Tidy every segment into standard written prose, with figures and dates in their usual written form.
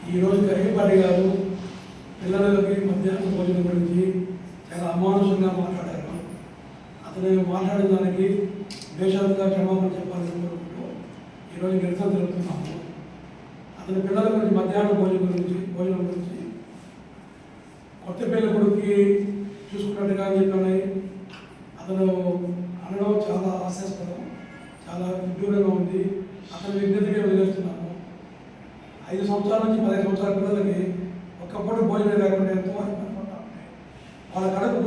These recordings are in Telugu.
ఈరోజు కరిగిపాటి గారు పిల్లలకి మధ్యాహ్నం భోజనం గురించి చాలా అమానుషంగా మాట్లాడారు. అతను మాట్లాడిన దానికి దేశాంతగా క్షమాపణ చెప్పాలని కోరుకుంటూ ఈరోజు నిరసన జరుపుతున్నాము. అతని పిల్లల గురించి మధ్యాహ్నం భోజనం గురించి కొత్త పిల్లల కొడుకుకి చూసుకున్నట్టుగా చెప్పని అతను అనడం చాలా హాస్యాస్పదం, చాలా విడ్డూరంగా ఉంది. అతని విజ్ఞతగా వదిలేస్తున్నాము. 5 సంవత్సరాల నుంచి 15 సంవత్సరాల పిల్లలకి ఒక్కప్పుడు భోజనం లేకుండా ఎంతో అనుకుంటా ఉంటాయి. వాళ్ళ కడుపు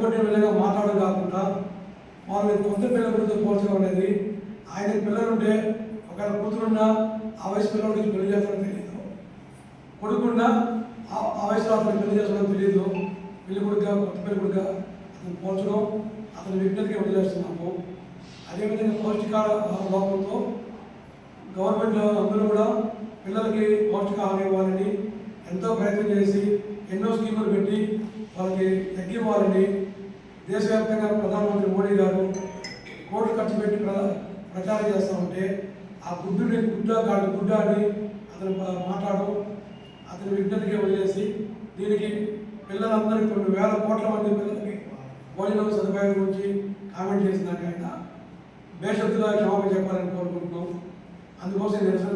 కొట్టిన విధంగా మాట్లాడడం కాకుండా వాళ్ళని కొత్త పిల్లల గురించి పోల్చడం అనేది, ఆయన పిల్లలుంటే ఒకవేళ కూతురున్నా ఆ వయసు పిల్లలకి పెళ్లి చేస్తాడో తెలియదు, కొడుకున్నా ఆ వయసులో అతను పెళ్లి చేస్తాడో తెలియదు. పెళ్లి కొడుకుగా కొత్త పెళ్లి కొడుకుగా అతను పోల్చడం అతని విజ్ఞతగా వదిలేస్తున్నాము. అదేవిధంగా పౌష్టికాహార లోపంతో గవర్నమెంట్ అందరూ కూడా పిల్లలకి పౌష్టికాహారం ఇవ్వాలని ఎంతో ప్రయత్నం చేసి ఎన్నో స్కీములు పెట్టి వాళ్ళకి ఎగ్గివ్వాలని దేశవ్యాప్తంగా ప్రధానమంత్రి మోడీ గారు కోట్లు ఖర్చు పెట్టి ప్రచారం చేస్తూ ఉంటే ఆ గుడ్డుని గుడ్డ అని అతను మాట్లాడడం అతని విజ్ఞతగా వదిలేసి దీనికి పిల్లలందరికీ కొన్ని వేల కోట్ల మంది పిల్లలకి భోజనం సదుపాయం గురించి కామెంట్ చేసిన ఆయన బేషరతుగా క్షమాపణ చెప్పాలని కోరుకుంటున్నాం. అందుకోసం నిరసన